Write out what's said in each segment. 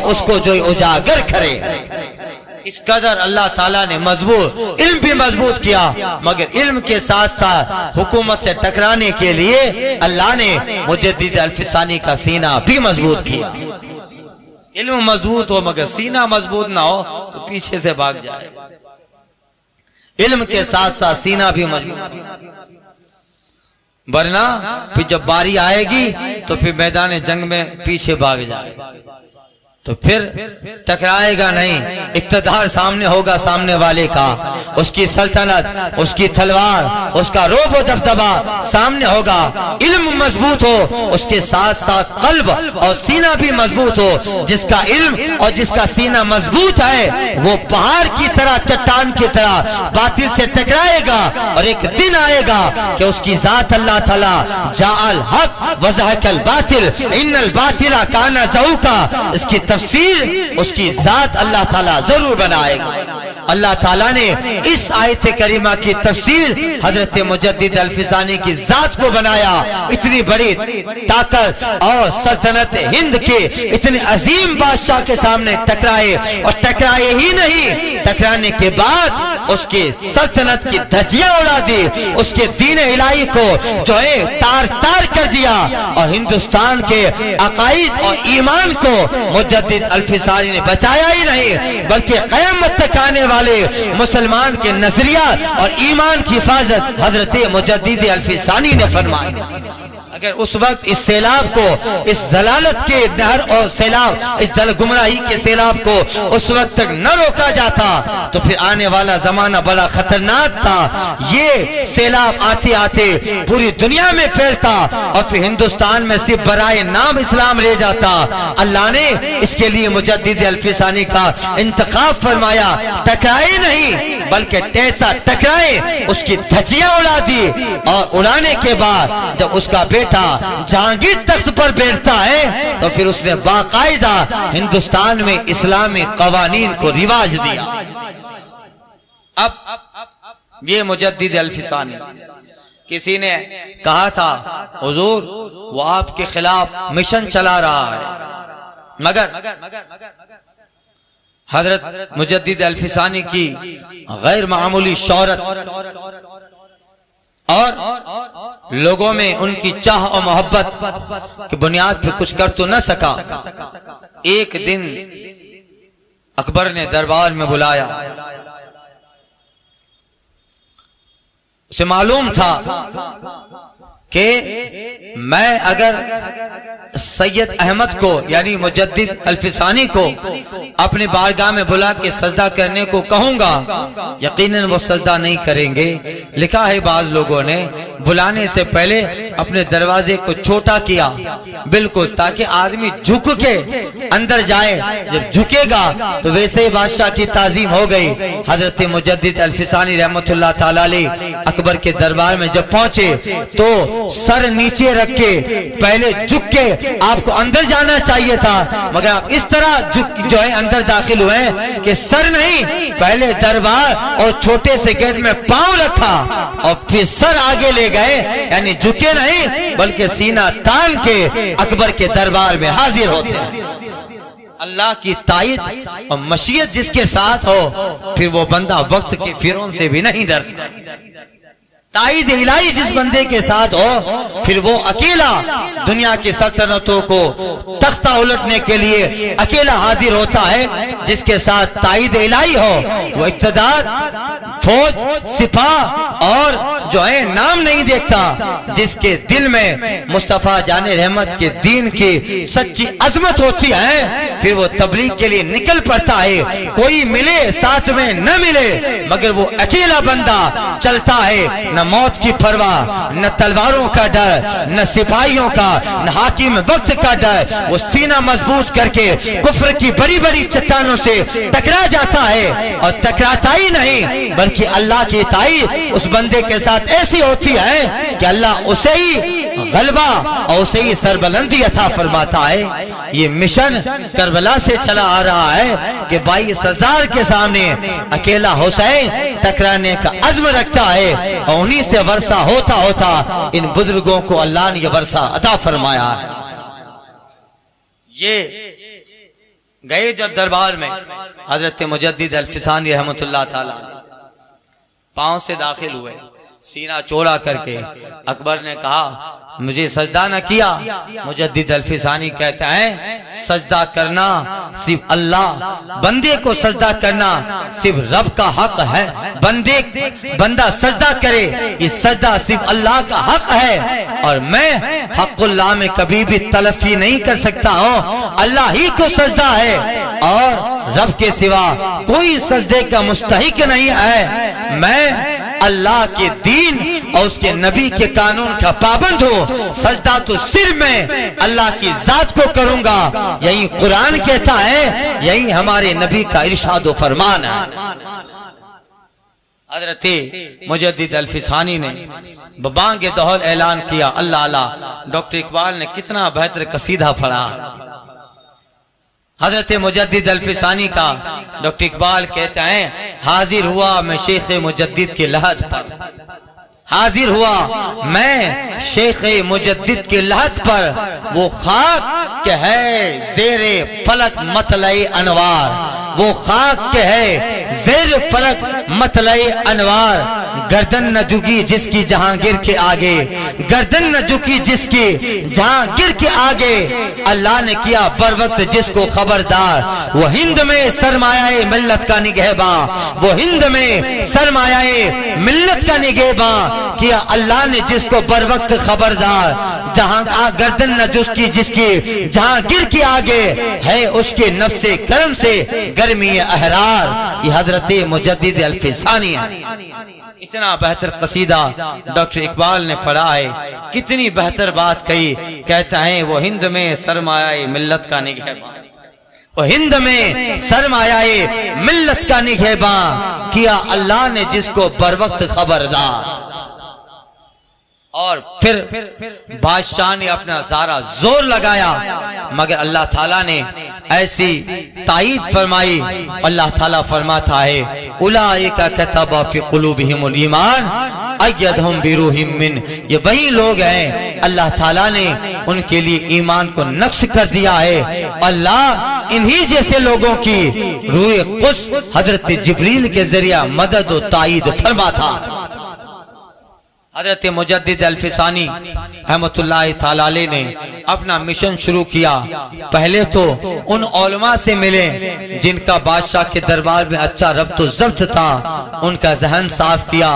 اس کو جو اجاگر کرے۔ اس قدر اللہ تعالیٰ نے مضبوط علم بھی مضبوط کیا، مگر علم کے ساتھ ساتھ حکومت سے ٹکرانے کے لیے اللہ نے مجدد الفسانی کا سینہ بھی مضبوط کیا۔ علم مضبوط ہو مگر سینہ مضبوط نہ ہو تو پیچھے سے بھاگ جائے۔ علم کے ساتھ ساتھ سینہ بھی مضبوط، ورنہ پھر جب باری آئے گی تو پھر میدان جنگ میں پیچھے بھاگ جائے تو پھر ٹکرائے گا نہیں۔ اقتدار سامنے ہوگا سامنے والے کا، اس کی سلطنت، اس کی تلوار، اس کا رعب و دبدبہ سامنے ہوگا۔ علم مضبوط ہو، اس کے ساتھ ساتھ قلب اور سینہ بھی مضبوط ہو۔ جس کا علم اور جس کا سینہ مضبوط ہے وہ پہاڑ کی طرح، چٹان کی طرح باطل سے ٹکرائے گا، اور ایک دن آئے گا کہ اس کی ذات اللہ تعالیٰ جاء الحق وزهق الباطل ان الباطل کان زهوقا، اس کی تفسیر اس کی ذات اللہ تعالیٰ ضرور بنائے گا۔ اللہ تعالیٰ نے اس آیت کریمہ کی تفسیر حضرت مجدد الفسانی کی ذات کو بنایا۔ اتنی بڑی طاقت اور سلطنت ہند کے اتنے عظیم بادشاہ کے سامنے ٹکرائے، اور ٹکرائے ہی نہیں، ٹکرانے کے بعد اس کی سلطنت کی دھجیاں اڑا دی، اس کے دین الہی کو جو ہے تار تار کر دیا، اور ہندوستان کے عقائد اور ایمان کو مجدد الفسانی نے بچایا ہی نہیں، بلکہ قیامت تک آنے والے مسلمان کے نظریات اور ایمان کی حفاظت حضرت مجدد الفسانی نے فرمائی۔ اگر اس وقت اس سیلاب کو، اس ضلالت کے نہر اور سیلاب، اس گمراہی کے سیلاب کو اس وقت تک نہ روکا جاتا تو پھر آنے والا زمانہ بڑا خطرناک تھا۔ یہ سیلاب آتے آتے پوری دنیا میں پھیلتا اور پھر ہندوستان میں صرف برائے نام اسلام رہ جاتا۔ اللہ نے اس کے لیے مجدد الفسانی کا انتخاب فرمایا، ٹکرائے نہیں بلکہ ایسا ٹکرائے، اس کی دھجیاں اڑا دی، اور اڑانے کے بعد جب اس کا بیٹا جہانگیر تخت پر بیٹھتا ہے تو پھر اس نے باقاعدہ ہندوستان میں اسلامی قوانین کو رواج دیا۔ اب یہ مجدد الفسانی، کسی نے کہا تھا حضور وہ آپ کے خلاف مشن چلا رہا ہے، مگر حضرت مجدد الفسانی کی غیر معمولی شہرت اور لوگوں میں ان کی چاہ اور محبت کی بنیاد پہ کچھ کر تو نہ سکا۔ ایک دن اکبر نے دربار میں بلایا، اسے معلوم تھا کہ میں اگر سید احمد کو یعنی مجدد الفسانی کو اپنے بارگاہ میں بلا کے سجدہ کرنے کو کہوں گا یقیناً وہ سجدہ نہیں کریں گے۔ لکھا ہے بعض لوگوں نے بلانے سے پہلے اپنے دروازے کو چھوٹا کیا بالکل تاکہ آدمی جھک کے اندر جائے، جب جھکے گا تو ویسے بادشاہ کی تعظیم ہو گئی۔ حضرت مجدد الفسانی رحمت اللہ تعالی علیہ اکبر کے دربار میں جب پہنچے تو سر نیچے رکھ کے پہلے جھک کے آپ کو اندر جانا چاہیے تھا، مگر آپ اس طرح جو ہے اندر داخل ہوئے کہ سر نہیں، پہلے دربار اور چھوٹے سے گیٹ میں پاؤں رکھا اور پھر سر آگے لے گئے، یعنی جھکے نہیں بلکہ سینہ تان کے اکبر کے دربار میں حاضر ہوتے ہیں۔ اللہ کی تائید اور مشیت جس کے ساتھ ہو پھر وہ بندہ وقت کے فرعون سے بھی نہیں ڈرتا۔ تائید الہی جس بندے کے ساتھ ہو پھر وہ اکیلا دنیا کی سلطنتوں کو تختہ الٹنے کے لیے اکیلا حاضر ہوتا ہے۔ جس کے ساتھ تائید الہی ہو وہ اقتدار، فوج، سپاہ اور جو ہے نام نہیں دیکھتا۔ جس کے دل میں مصطفیٰ جان رحمت کے دین کی سچی عظمت ہوتی ہے پھر وہ تبلیغ کے لیے نکل پڑتا ہے، کوئی ملے ساتھ میں نہ ملے مگر وہ اکیلا بندہ چلتا ہے، نہ موت کی پرواہ، نہ تلواروں کا ڈر، نہ سپاہیوں کا، نہ حاکم وقت کا ڈر۔ وہ سینہ مضبوط کر کے کفر کی بڑی بڑی چٹانوں سے ٹکرا جاتا ہے، اور ٹکراتا ہی نہیں بلکہ اللہ کی تائید اس بندے کے ساتھ ایسی ہوتی ہے کہ اللہ اسے ہی غلبہ اور اسے ہی سربلندی عطا فرماتا ہے۔ یہ مشن کربلا سے چلا آ رہا ہے کہ 22,000 کے سامنے اکیلا حسین ٹکرانے کا عزم رکھتا ہے، اور انہی سے ورثہ ہوتا ہوتا ان بزرگوں کو اللہ نے یہ ورثہ عطا فرمایا ہے۔ یہ گئے جب دربار میں حضرت مجدد الفسانی رحمۃ اللہ تعالی پاؤں سے داخل ہوئے، سینہ چوڑا کر کے اکبر نے کہا مجھے سجدہ نہ کیا؟ مجدد الفسانی کہتا ہے سجدہ کرنا صرف اللہ، بندے کو سجدہ کرنا صرف رب کا حق ہے، بندہ سجدہ کرے یہ سجدہ صرف اللہ کا حق ہے، اور میں حق اللہ میں کبھی بھی تلفی نہیں کر سکتا ہوں، اللہ ہی کو سجدہ ہے اور رب کے سوا کوئی سجدے کا مستحق نہیں ہے، میں اللہ کے دین اور اس کے نبی کے قانون کا پابند ہو، سجدہ تو صرف میں اللہ کی ذات کو کروں گا، یہی قرآن کہتا ہے، یہی ہمارے نبی کا ارشاد و فرمان ہے۔ حضرت مجدد الفسانی نے ببانگ دہل اعلان کیا، اللہ اللہ۔ ڈاکٹر اقبال نے کتنا بہتر قصیدہ پڑھا۔ حضرت مجدد الفسانی کا ڈاکٹر اقبال کہتا ہے حاضر ہوا میں شیخ مجدد کے لحد پر، حاضر ہوا میں شیخ مجدد کے لحد پر، وہ خاک کہ ہے زیر فلک مطلع انوار، وہ خاک کہ ہے زیر فلک مطلع انوار، گردن نہ جھکی جس کی جہانگیر کے آگے، گردن نہ جھکی جس کی جہانگیر کے آگے، اللہ نے کیا بر وقت جس کو خبردار، وہ ہند میں سرمایہ ملت کا نگہباں، وہ ہند میں سرمایہ ملت کا نگہباں، کیا اللہ نے جس کو بر وقت خبردار، جہاں گردن نہ جس کی جہانگیر کے آگے، ہے اس کے نفس کرم سے گرمی احرار، یہ حضرت مجدد الفسانی ہے۔ اتنا بہتر قصیدہ ڈاکٹر اقبال نے پڑھا ہے، کتنی بہتر بات کہی، کہتا ہے وہ ہند میں سرمایہ ملت کا نگہباں، وہ ہند میں سرمایہ ملت کا نگہباں، کیا اللہ نے جس کو بر وقت خبردار۔ اور پھر بادشاہ نے اپنا سارا زور لگایا، مگر اللہ تعالیٰ نے ایسی تائید فرمائی، اللہ تعالیٰ فرماتا ہے اولئک کتب فی قلوبہم الایمان ایدہم بروح من، یہ وہی لوگ ہیں اللہ تعالیٰ نے ان کے لیے ایمان کو نقش کر دیا ہے، اللہ انہی جیسے لوگوں کی روح قدس حضرت جبریل کے ذریعہ مدد و تائید فرماتا۔ حضرت مجدد الفسانی رحمۃ اللہ تعالی علیہ نے اپنا مشن شروع کیا، پہلے تو ان علماء سے ملے جن کا بادشاہ کے دربار میں اچھا ربط و ضبط تھا، ان کا ذہن صاف کیا،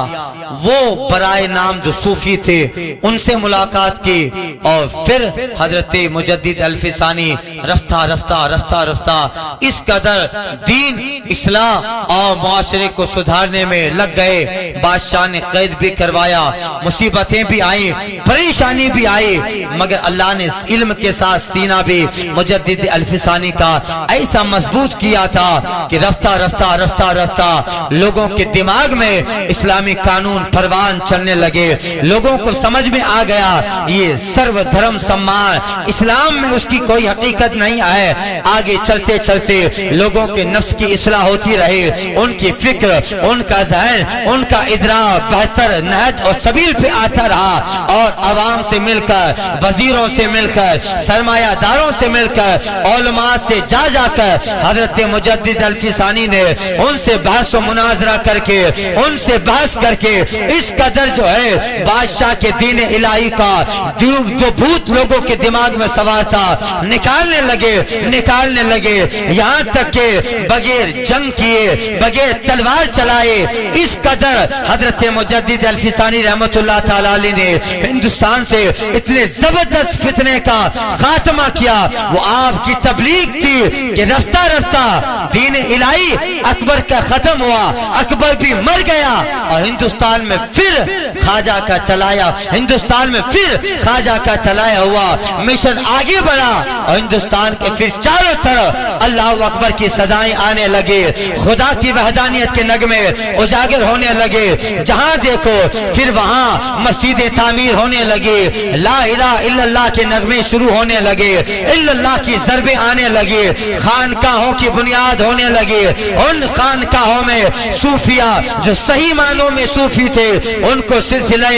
وہ برائے نام جو صوفی تھے ان سے ملاقات کی، اور پھر حضرت مجدد الفسانی رفتہ رفتہ رفتہ رفتہ اس قدر دین اصلاح اور معاشرے کو سدھارنے میں لگ گئے، بادشاہ نے قید بھی کروایا، مصیبتیں بھی آئیں، پریشانی بھی آئی، مگر اللہ نے علم کے ساتھ سینہ بھی مجدد الفسانی کا ایسا مضبوط کیا تھا کہ رفتہ رفتہ رفتہ رفتہ لوگوں کے دماغ میں اسلامی قانون پروان چلنے لگے، لوگوں کو سمجھ میں آ گیا یہ سرو دھرم سمان، اسلام میں اس کی کوئی حقیقت نہیں ہے۔ آگے چلتے چلتے لوگوں کے نفس کی اصلاح ہوتی رہی، ان کی فکر، ان کا ذہن، ان کا ادراک بہتر نہج اور سبیل پہ آتا رہا، اور عوام سے مل کر، وزیروں سے مل کر، سرمایہ داروں سے مل کر، علماء سے جا کر حضرت مجدد الفسانی نے ان سے بحث و مناظرہ کر کے، ان سے بحث کر کے اس قدر جو ہے بادشاہ کے دین الہی کا جو بھوت لوگوں کے دماغ میں سوار تھا نکالنے لگے، یہاں تک کہ بغیر جنگ کیے، بغیر تلوار چلائے، اس قدر حضرت مجدد الفسانی رحمت اللہ تعالی علیہ نے ہندوستان سے اتنے زبردست فتنے کا خاتمہ کیا۔ وہ آپ کی تبلیغ تھی کہ رفتہ رفتہ دین الہی اکبر کا ختم ہوا، اکبر بھی مر گیا، اور ہندوستان میں پھر خواجہ کا چلایا، ہندوستان میں پھر خواجہ کا چلایا ہوا مشن آگے بڑھا، اور ہندوستان کے پھر چاروں طرف اللہ اکبر کی صدائیں آنے لگے، خدا کی وحدانیت کے نغمے اجاگر ہونے لگے، جہاں دیکھو پھر وہاں وہاں مسجدیں تعمیر ہونے لگے، لا الہ الا اللہ کے نغمے شروع ہونے لگے، الا اللہ کی ضربیں آنے لگے، خانقاہوں کی بنیاد ہونے لگے۔ ان خانقاہوں میں صوفیہ جو صحیح معنوں میں صوفی تھے ان کو سلسلہ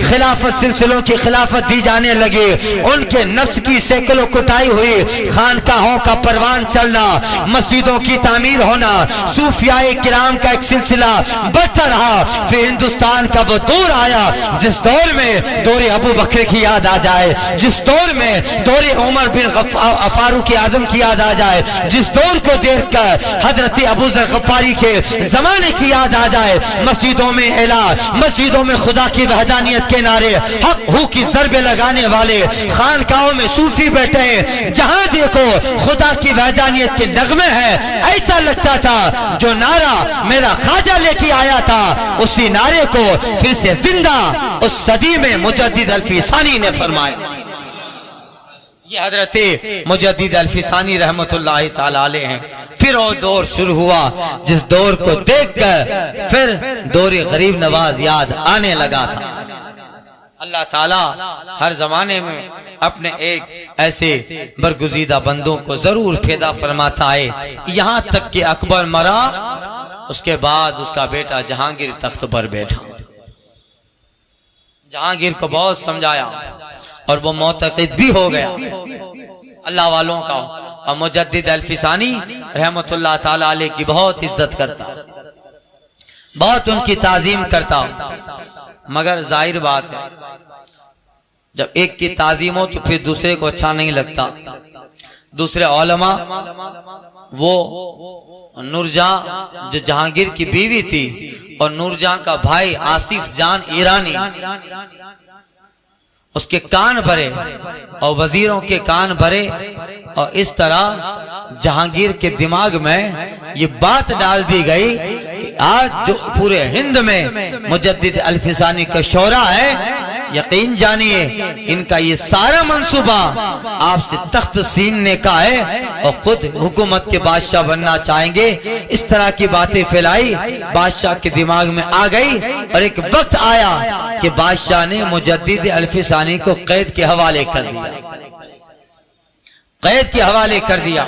خلافت، سلسلوں کی خلافت دی جانے لگے۔ ان کے نفس کی سیکلوں کٹائی ہوئی، خانقاہوں کا پروان چلنا، مسجدوں کی تعمیر ہونا، صوفیاء کرام کا ایک سلسلہ بڑھتا رہا۔ پھر ہندوستان کا وہ دور آیا جس دور میں دور ابو بکر کی یاد آ جائے، جس دور میں دور عمر بن فاروق اعظم کی یاد آ جائے، جس دور کو دیکھ کر حضرت ابو ذر غفاری کے زمانے کی یاد آ جائے۔ مسجدوں میں اعلان، مسجدوں میں خدا کی وحدانیت کے نعرے، حق ہو کی ضربیں لگانے والے، خانقاہوں میں صوفی بیٹھے ہیں، جہاں دیکھو خدا کی وحدانیت کے نغمے ہیں۔ ایسا لگتا تھا جو نعرہ میرا خواجہ لے کے آیا تھا اسی نعرے کو پھر سے زندہ اس صدی میں مجدد الفسانی نے فرمایا۔ یہ حضرت مجدد الفسانی رحمت اللہ تعالی علیہ ہیں۔ پھر وہ دور شروع ہوا جس دور کو دیکھ کر پھر دور غریب نواز یاد آنے لگا تھا۔ اللہ تعالیٰ ہر زمانے میں اپنے ایک ایسے برگزیدہ بندوں کو ضرور پیدا فرماتا ہے، یہاں تک کہ اکبر مرا، اس کے بعد اس کا بیٹا جہانگیر تخت پر بیٹھا۔ جہانگیر کو بہت سمجھایا اور وہ معتقد بھی ہو گیا اللہ والوں کا، اور مجدد الفسانی رحمت اللہ تعالی علیہ کی بہت عزت کرتا، بہت ان کی تعظیم کرتا۔ مگر ظاہر بات ہے جب ایک کی تعظیم ہو تو پھر دوسرے کو اچھا نہیں لگتا۔ دوسرے علماء، وہ نورجہاں جو جہانگیر کی بیوی تھی اور نورجہاں کا بھائی آصف جان ایرانی، اس کے کان بھرے اور وزیروں کے کان بھرے، اور اس طرح جہانگیر کے دماغ میں یہ بات ڈال دی گئی کہ آج جو پورے ہند میں مجدد الفسانی کا شورا ہے، یقین جانیے ان کا یہ سارا منصوبہ آپ سے تخت سیننے کا ہے اور خود حکومت کے بادشاہ بننا چاہیں گے۔ اس طرح کی باتیں پھیلائی، بادشاہ کے دماغ میں آ گئی، اور ایک وقت آیا کہ بادشاہ نے مجدد الفسانی کو قید کے حوالے کر دیا، قید کے حوالے کر دیا۔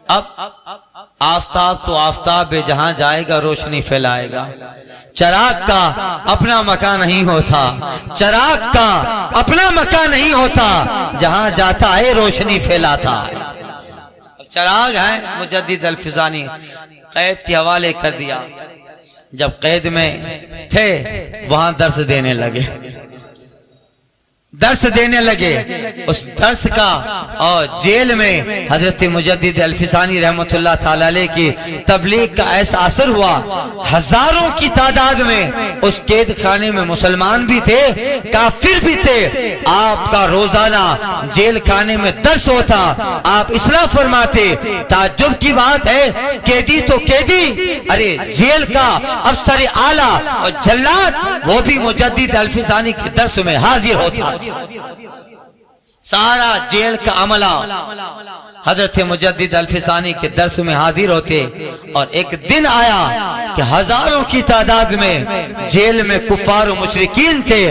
اب آفتاب تو آفتاب بے جہاں جائے گا روشنی پھیلائے گا، چراغ کا اپنا مکان نہیں ہوتا، چراغ کا اپنا مکان نہیں ہوتا، جہاں جاتا ہے روشنی پھیلاتا ہے۔ چراغ ہے مجدد الفسانی، قید کے حوالے کر دیا۔ جب قید میں تھے وہاں درس دینے لگے، درس دینے لگے۔ اس درس کا اور جیل میں حضرت مجدد الفسانی رحمت اللہ تعالی علیہ کی تبلیغ کا ایسا اثر ہوا، ہزاروں کی تعداد میں اس قید خانے میں مسلمان بھی تھے، کافر بھی تھے۔ آپ کا روزانہ جیل خانے میں درس ہوتا، آپ اصلاح فرماتے۔ تعجب کی بات ہے، قیدی تو قیدی، ارے جیل کا افسر اعلیٰ اور جلاد وہ بھی مجدد الفسانی کے درس میں حاضر ہوتا۔ سارا جیل کا عملہ حضرت مجدد الفسانی کے درس میں حاضر ہوتے، اور ایک دن آیا کہ ہزاروں کی تعداد میں جیل میں کفار و مشرکین تھے،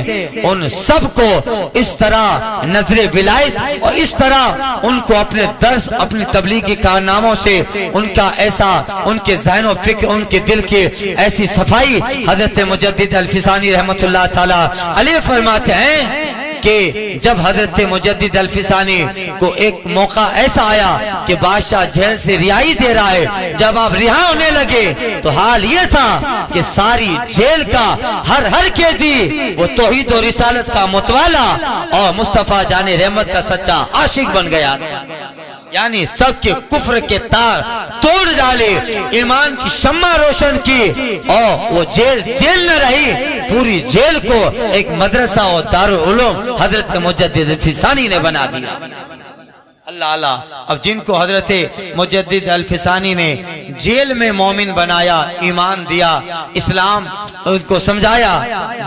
ان سب کو اس طرح نظر ولایت اور اس طرح ان کو اپنے درس، اپنی تبلیغی کارناموں سے ان کا ایسا، ان کے ذہن و فکر، ان کے دل کی ایسی صفائی حضرت مجدد الفسانی رحمت اللہ تعالی علیہ فرماتے ہیں کہ جب حضرت مجدد الفسانی کو ایک موقع ایسا آیا کہ بادشاہ جیل سے رہائی دے رہا ہے، جب آپ رہا ہونے لگے تو حال یہ تھا کہ ساری جیل کا ہر قیدی وہ توحید و رسالت کا متوالا اور مصطفیٰ جان رحمت کا سچا عاشق بن گیا، یعنی سب کے کفر کے تار توڑ ڈالے، ایمان کی شمع روشن کی، اور وہ جیل نہ رہی، پوری جیل کو ایک مدرسہ اور دارالعلوم حضرت مجدد الفسانی نے بنا دیا۔ اللہ اللہ، اب جن کو حضرت مجدد الفسانی نے جیل میں مومن بنایا، ایمان دیا، اسلام ان کو سمجھایا،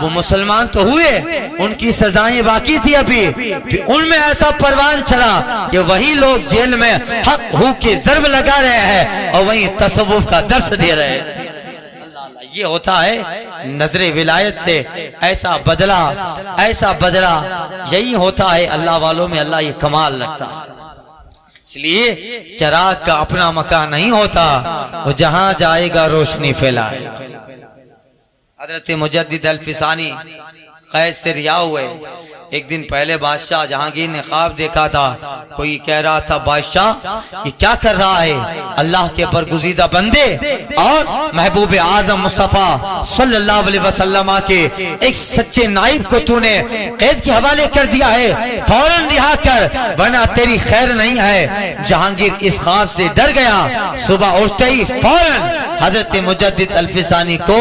وہ مسلمان تو ہوئے، ان کی سزائیں باقی تھی ابھی، پھر ان میں ایسا پروان چلا کہ وہی لوگ جیل میں حق ہو کے ضرب لگا رہے ہیں اور وہیں تصوف کا درس دے رہے ہیں۔ یہ ہوتا ہے نظر ولایت سے ایسا بدلہ، ایسا بدلہ یہی ہوتا ہے اللہ والوں میں، اللہ یہ کمال رکھتا ہے۔ اس لیے چراغ کا اپنا مکان نہیں ہوتا، وہ جہاں جائے گا روشنی پھیلائے۔ حضرت مجدد الفسانی قید سے رہا ہوئے، ایک دن پہلے بادشاہ جہانگیر نے خواب دیکھا تھا، کوئی کہہ رہا تھا بادشاہ یہ کیا کر رہا ہے؟ اللہ کے برگزیدہ بندے اور محبوب اعظم مصطفیٰ صلی اللہ علیہ وسلم کے ایک سچے نائب کو تو نے قید کے حوالے کر دیا ہے، فوراً رہا کر ورنہ تیری خیر نہیں ہے۔ جہانگیر اس خواب سے ڈر گیا، صبح اٹھتے ہی فوراً حضرت مجدد الفسانی کو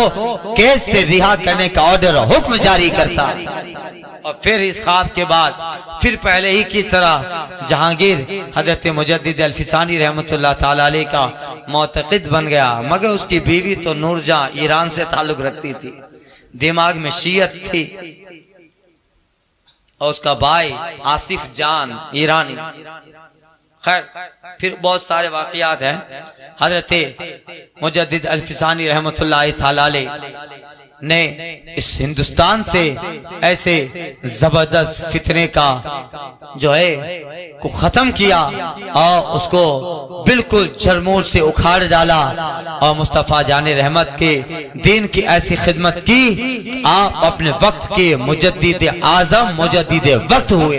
قید سے رہا کرنے کا آرڈر حکم جاری کرتا، اور پھر اس خواب کے بعد پھر پہلے ہی کی طرح جہانگیر حضرت مجدد الفسانی رحمت اللہ تعالی علیہ کا معتقد بن گیا، مگر اس کی بیوی تو نور جہاں ایران سے تعلق رکھتی تھی، دماغ میں شیعت تھی، اور اس کا بھائی آصف جان ایرانی۔ خیر پھر بہت سارے واقعات ہیں۔ حضرت مجدد الفسانی رحمت اللہ تعالی علیہ نے اس ہندوستان سے ایسے زبردست فتنے کا جو ہے کو ختم کیا اور اس کو بالکل جرمور سے اکھاڑ ڈالا، اور مصطفیٰ جان رحمت کے دین کی ایسی خدمت کی آپ اپنے وقت کے مجدد اعظم مجدد وقت ہوئے،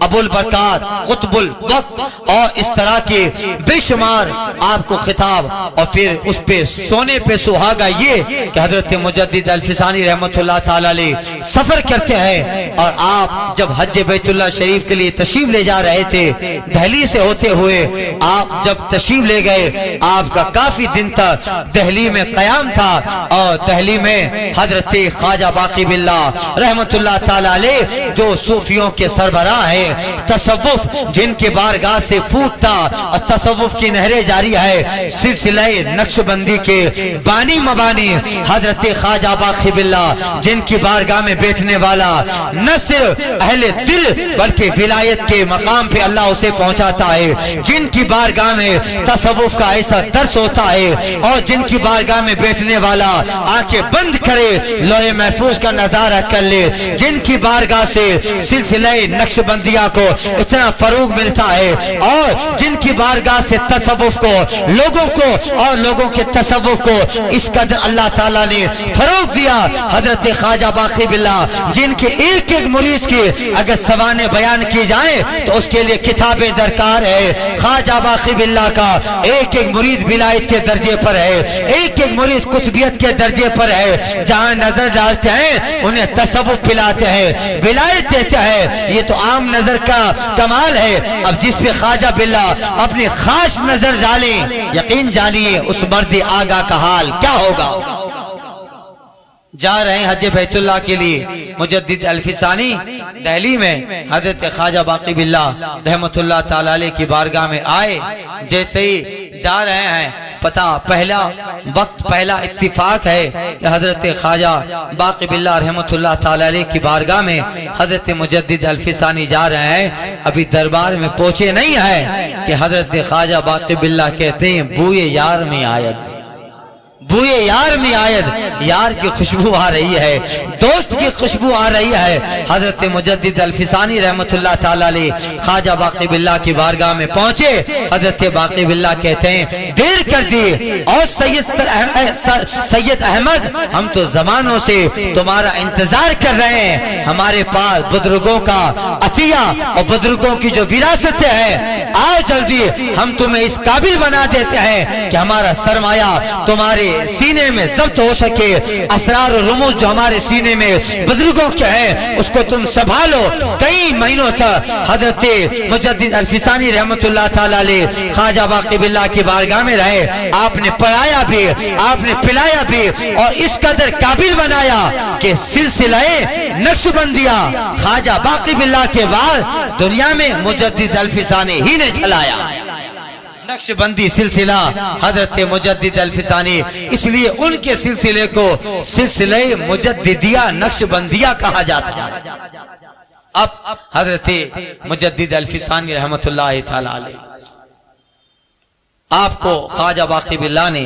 ابو البرکات قطب الوقت، اور اس طرح کے بے شمار آپ کو خطاب، اور پھر اس پہ سونے پہ سہاگا یہ کہ حضرت مجدد الفسانی رحمت اللہ تعالی علیہ سفر کرتے ہیں، اور آپ جب حج بیت اللہ شریف کے لیے تشریف لے جا رہے تھے، دہلی سے ہوتے ہوئے آپ جب تشریف لے گئے، آپ کا کافی دن تک دہلی میں قیام تھا، اور دہلی میں حضرت خواجہ باقی باللہ رحمت اللہ تعالی علیہ جو صوفیوں کے سربراہ ہیں، تصوف جن کے بارگاہ سے پھوٹتا اور تصوف کی نہریں جاری ہے، سلسلہ نقش بندی کے بانی مبانی حضرت خواجہ باقی باللہ جن کی بارگاہ میں بیٹھنے والا نہ صرف اہل دل بلکہ ولایت کے مقام پہ اللہ اسے پہنچاتا ہے، جن کی بارگاہ میں تصوف کا ایسا درس ہوتا ہے، اور جن کی بارگاہ میں بیٹھنے والا آنکھیں بند کرے لوح محفوظ کا نظارہ کر لے، جن کی بارگاہ سے سلسلہ نقش بندیہ کو اتنا فروغ ملتا ہے، اور جن کی بارگاہ سے تصوف کو لوگوں کو اور لوگوں کے تصوف کو اس قدر اللہ تعالیٰ نے فروغ دیا، حضرت خواجہ باقی باللہ جن کے ایک ایک مرید کی اگر سوانح بیان کی جائیں تو اس کے لیے کتابیں درکار ہے۔ خواجہ باقی باللہ کا ایک ایک مرید ولایت کے درجے پر ہے، ایک ایک مرید قطبیت کے درجے پر ہے، جہاں نظر ڈالتے ہیں انہیں تصوف پلاتے ہیں، ولایت دیتے ہیں، یہ تو عام نظر کا کمال ہے۔ اب جس پہ خواجہ باللہ اپنی خاص نظر ڈالیں، یقین جانیے اس مرد آگاہ کا حال کیا ہوگا۔ جا رہے ہیں حج بیت اللہ کے لیے، مجدد الفسانی دہلی میں حضرت خواجہ باقی باللہ رحمت اللہ تعالی علیہ کی بارگاہ میں آئے، جیسے ہی جا رہے ہیں پتہ پہلا وقت پہلا اتفاق ہے کہ حضرت خواجہ باقی باللہ رحمت اللہ تعالی علیہ کی بارگاہ میں حضرت مجدد الفسانی جا رہے ہیں، ابھی دربار میں پہنچے نہیں ہیں کہ حضرت خواجہ باقی باللہ کہتے ہیں بوئے یار میں آید، بوئے یار میں آید، یار کی خوشبو آ رہی ہے، دوست کی خوشبو آ رہی ہے۔ حضرت مجدد الفسانی رحمت اللہ تعالی علیہ خواجہ باقی باللہ کی بارگاہ میں پہنچے، حضرت باقی باللہ کہتے ہیں دیر کر دی، اور سید احمد ہم تو زمانوں سے تمہارا انتظار کر رہے ہیں، ہمارے پاس بزرگوں کا عطیہ اور بزرگوں کی جو وراثتیں ہیں، آؤ جلدی ہم تمہیں اس قابل بنا دیتے ہیں کہ ہمارا سرمایہ تمہارے سینے میں ضبط ہو سکے، اسرار و رموز جو ہمارے سینے میں بزرگوں کے ہیں اس کو تم سنبھالو۔ کئی مہینوں تک حضرت مجدد الفسانی رحمت اللہ تعالی علیہ خواجہ باقی باللہ کی بارگاہ میں رہے، آپ نے پڑھایا بھی، آپ نے پلایا بھی، اور اس قدر قابل بنایا کہ سلسلہ نقش بندیہ خواجہ باقی باللہ کے بعد دنیا میں مجدد الفسانی ہی نے چلایا۔ نقش بندی سلسلہ حضرت مجدد الفسانی، اس لیے ان کے سلسلے کو سلسلہ مجددیہ نقش بندیہ کہا جاتا ہے۔ اب حضرت مجدد الفسانی رحمت اللہ تعالی علیہ آپ کو خواجہ باقی باللہ نے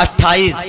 28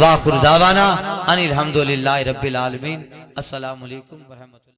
واخر دعوانا ان الحمدللہ رب العالمین۔ السلام علیکم ورحمۃ اللہ۔